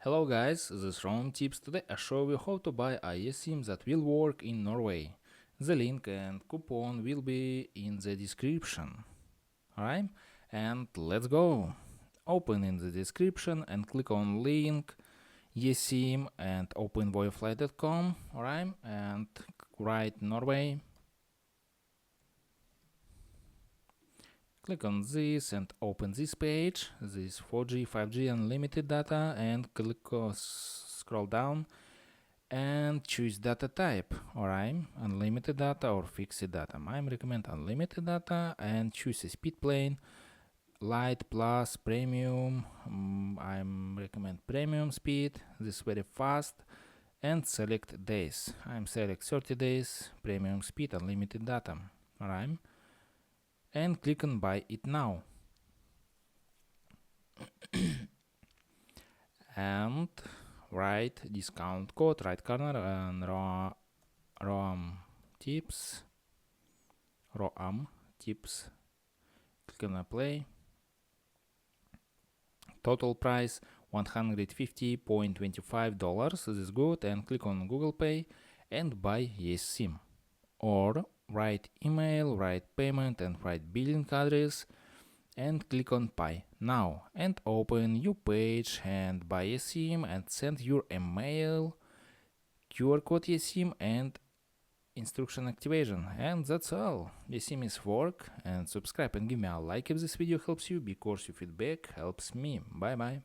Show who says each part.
Speaker 1: Hello guys, this is Ron Tips. Today I show you how to buy a eSim that will work in Norway. The link and coupon will be in the description. Alright, and let's go. Open in the description and click on link eSim and open voyfly.com. Alright, and write Norway. Click on this and open this page. This 4G, 5G unlimited data, and scroll down and choose data type. Alright, unlimited data or fixed data. I recommend unlimited data and choose a speed plane, light plus premium. I recommend premium speed. This is very fast. And select days. I'm select 30 days, premium speed, unlimited data. Alright, and click on buy it now. And write discount code right corner and ROAM tips. Click on apply. Total price $150.25. This is good, and click on Google Pay and buy eSim. Or write email, write payment and write billing address and click on Pay now and open your page and buy eSim and send your email, QR code eSim and instruction activation. And that's all. eSim is work, and subscribe and give me a like if this video helps you, because your feedback helps me. Bye bye.